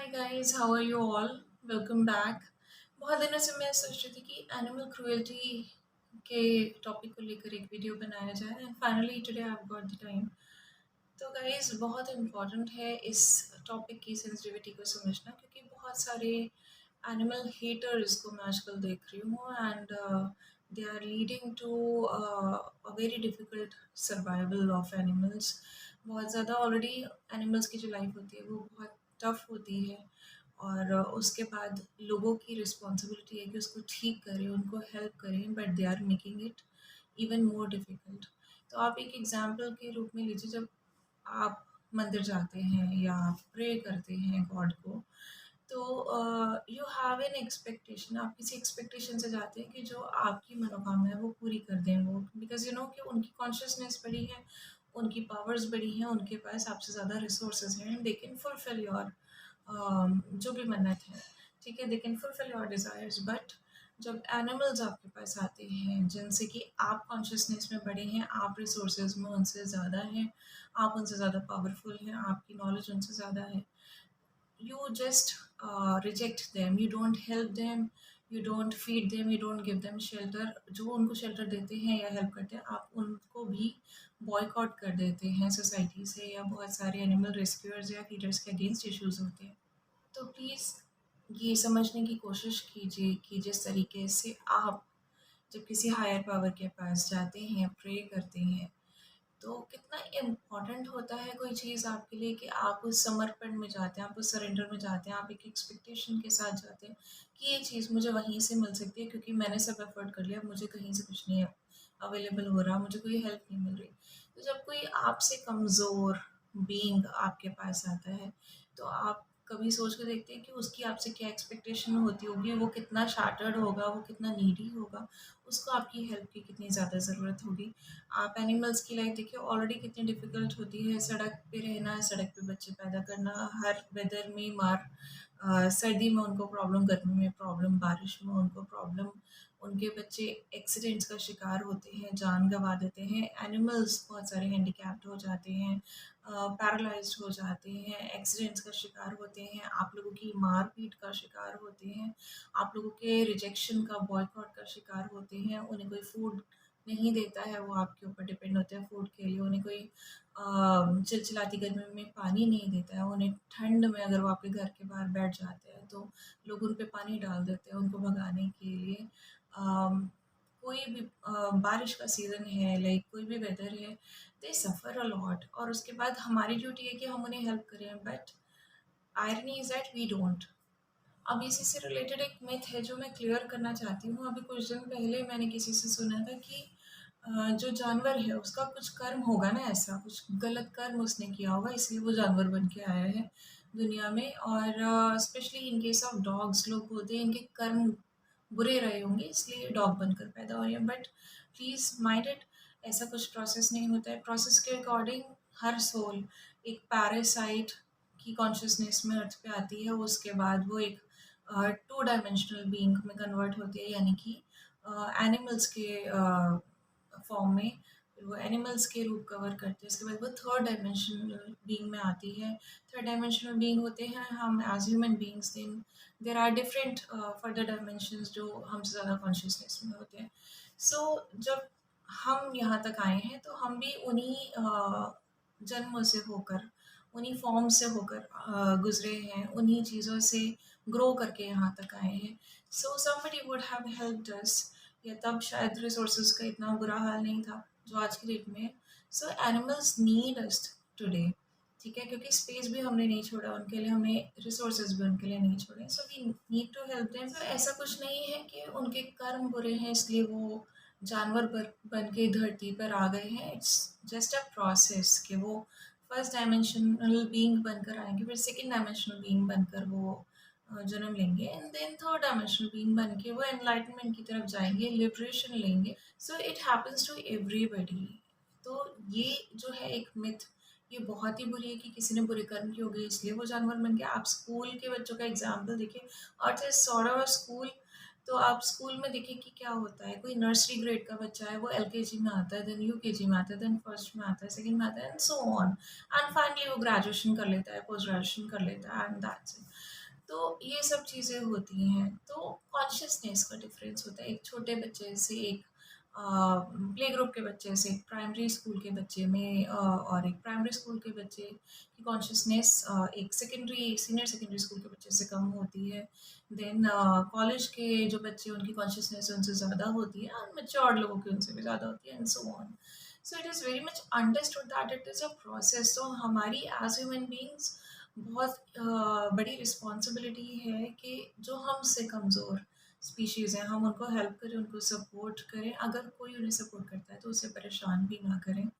Hi guys, how are you all? Welcome back. बहुत दिनों से मैं सोच रही थी कि एनिमल क्रूएल्टी के टॉपिक को लेकर एक वीडियो बनाया जाए and finally today I have got the time. तो गाइस, बहुत इम्पोर्टेंट है इस टॉपिक की सेंसिटिविटी को समझना, क्योंकि बहुत सारे एनिमल हेटर्स को मैं आजकल देख रही हूँ and they are leading to a very difficult survival of animals. बहुत ज़्यादा ऑलरेडी एनिमल्स की जो लाइफ होती है वो बहुत टफ होती है, और उसके बाद लोगों की रिस्पॉन्सिबिलिटी है कि उसको ठीक करें, उनको हेल्प करें, but they are making it even more difficult. तो आप एक एग्ज़ाम्पल के रूप में लीजिए, जब आप मंदिर जाते हैं या आप प्रे करते हैं गॉड को, तो यू हैव एन एक्सपेक्टेशन, आप किसी एक्सपेक्टेशन से जाते हैं कि जो आपकी मनोकामना है वो पूरी कर दें वो, बिकॉज यू नो कि उनकी कॉन्शियसनेस बड़ी है, उनकी पावर्स बड़ी हैं, उनके पास आपसे ज़्यादा रिसोर्सेज हैं and they can fulfil your जो भी मन्नत है, ठीक है, they can fulfil your desires. But जब एनिमल्स आपके पास आते हैं जिनसे कि आप कॉन्शियसनेस में बड़े हैं, आप रिसोर्सेज में उनसे ज़्यादा हैं, आप उनसे ज़्यादा पावरफुल हैं, आपकी नॉलेज उनसे ज़्यादा है, you just reject them, you don't help them, you don't feed them, you don't give them shelter। जो उनको शेल्टर देते हैं या हेल्प करते हैं, आप उनको भी बॉयकॉट कर देते हैं सोसाइटी से, या बहुत सारे एनिमल रेस्क्यूअर्स या फीडर्स के अगेंस्ट इश्यूज होते हैं। तो प्लीज़ ये समझने की कोशिश कीजिए कि जिस तरीके से आप जब किसी हायर पावर के पास जाते हैं, प्रे करते हैं, तो कितना इम्पोर्टेंट होता है कोई चीज़ आपके लिए कि आप उस समर्पण में जाते हैं, आप उस सरेंडर में जाते हैं, आप एक एक्सपेक्टेशन के साथ जाते हैं कि ये चीज़ मुझे वहीं से मिल सकती है, क्योंकि मैंने सब एफर्ट कर लिया, मुझे कहीं से कुछ नहीं अवेलेबल हो रहा, मुझे कोई हेल्प नहीं मिल रही। तो जब कोई आपसे कमज़ोर बीइंग आपके पास आता है, तो आप कभी सोच के देखते हैं कि उसकी आपसे क्या एक्सपेक्टेशन होती होगी, वो कितना शाटर्ड होगा, वो कितना नीडी होगा, उसको आपकी हेल्प की कितनी ज़्यादा ज़रूरत होगी। आप एनिमल्स की लाइफ देखिए, ऑलरेडी कितनी डिफ़िकल्ट होती है, सड़क पे रहना, सड़क पे बच्चे पैदा करना, हर वेदर में मार, सर्दी में उनको प्रॉब्लम, गर्मी में प्रॉब्लम, बारिश में उनको प्रॉब्लम, उनके बच्चे एक्सीडेंट्स का शिकार होते हैं, जान गंवा देते हैं, एनिमल्स बहुत सारे हैंडीकैप्ड हो जाते हैं, पैरालाइज्ड हो जाते हैं, एक्सीडेंट्स का शिकार होते हैं, आप लोगों की मार-पीट का शिकार होते हैं, आप लोगों के रिजेक्शन का, बॉयकॉट का शिकार होते हैं, उन्हें कोई फूड नहीं देता है, वो आपके ऊपर डिपेंड होते हैं फूड के लिए, उन्हें कोई चिलचिलाती गर्मी में पानी नहीं देता है, उन्हें ठंड में अगर वो आपके घर के बाहर बैठ जाते हैं तो लोग उन पे पानी डाल देते हैं उनको भगाने के लिए। कोई भी बारिश का सीज़न है, लाइक कोई भी वेदर है, दे सफ़र अ लॉट, और उसके बाद हमारी ड्यूटी है कि हम उन्हें हेल्प करें, but irony is that we don't. अब इसी से रिलेटेड एक मिथ है जो मैं क्लियर करना चाहती हूँ। अभी कुछ दिन पहले मैंने किसी से सुना था कि जो जानवर है उसका कुछ कर्म होगा ना, ऐसा कुछ गलत कर्म उसने किया होगा, इसलिए वो जानवर बन के आया है दुनिया में। और specially in case of dogs, लोग बोलते हैं इनके कर्म बुरे रहे होंगे इसलिए डॉग बनकर पैदा हो रहे हैं, बट प्लीज़ माइंड इट, ऐसा कुछ प्रोसेस नहीं होता है। प्रोसेस के अकॉर्डिंग हर सोल एक पैरासाइट की कॉन्शियसनेस में अर्थ पे आती है, उसके बाद वो एक टू डायमेंशनल बीइंग में कन्वर्ट होती है, यानी कि एनिमल्स के फॉर्म में, फिर वो एनिमल्स के रूप कवर करते हैं, उसके बाद वो थर्ड डायमेंशनल बीइंग में आती है। थर्ड डायमेंशनल बीइंग होते हैं हम as human beings, then there are different further dimensions जो हमसे ज़्यादा कॉन्शियसनेस में होते हैं। सो जब हम यहाँ तक आए हैं तो हम भी उन्हीं जन्मों से होकर, उन्हीं फॉर्म से होकर गुजरे हैं, उन्हीं चीज़ों से ग्रो करके यहाँ तक आए हैं। So somebody would have helped अस, या तब शायद रिसोर्सेज का इतना बुरा हाल नहीं था जो आज की डेट में है। सो एनिमल्स नीड अस टुडे, ठीक है, क्योंकि स्पेस भी हमने नहीं छोड़ा उनके लिए, हमने रिसोर्सेज भी उनके लिए नहीं छोड़े, so we need to help them. तो ऐसा कुछ नहीं है कि उनके कर्म बुरे हैं इसलिए वो जानवर बन के धरती पर आ गए हैं। इट्स जस्ट अ प्रोसेस कि वो फर्स्ट डायमेंशनल बीइंग बनकर आएंगे, फिर सेकंड डायमेंशनल बीइंग बनकर वो जन्म लेंगे, and then third dimensional being बन के वो एनलाइटमेंट की तरफ जाएंगे, लिबरेशन लेंगे। So it happens to everybody. तो ये जो है एक मिथ, ये बहुत ही बुरी है कि किसी ने बुरे कर्म किए हो गए इसलिए वो जानवर बन गया। आप स्कूल के बच्चों का एग्जाम्पल देखिए, earth is sort of school. तो आप स्कूल में देखिए कि क्या होता है, कोई नर्सरी ग्रेड का बच्चा है, वो एलकेजी में आता है, देन यूकेजी में आता है, देन फर्स्ट में आता है, सेकंड में आता है, and so on, and finally वो ग्रेजुएशन कर लेता है, पोस्ट ग्रेजुएशन कर लेता है, एंड दैट्स इट। तो ये सब चीज़ें होती हैं। तो कॉन्शसनेस का डिफ़रेंस होता है एक छोटे बच्चे से, एक प्ले ग्रुप के बच्चे से, एक प्राइमरी स्कूल के बच्चे में और एक प्राइमरी स्कूल के बच्चे की कॉन्शसनेस एक सीनियर सेकेंडरी स्कूल के बच्चे से कम होती है। देन कॉलेज के जो बच्चे उनकी कॉन्शसनेस उनसे ज़्यादा होती है और मैच्योर्ड लोगों की उनसे भी ज़्यादा होती है and so on. So it is very much understood that it is a process. तो हमारी एज़ ह्यूमन बीइंग्स बहुत बड़ी रिस्पॉन्सिबिलिटी है कि जो हमसे कमज़ोर स्पीशीज़ हैं हम उनको हेल्प करें, उनको सपोर्ट करें। अगर कोई उन्हें सपोर्ट करता है तो उसे परेशान भी ना करें।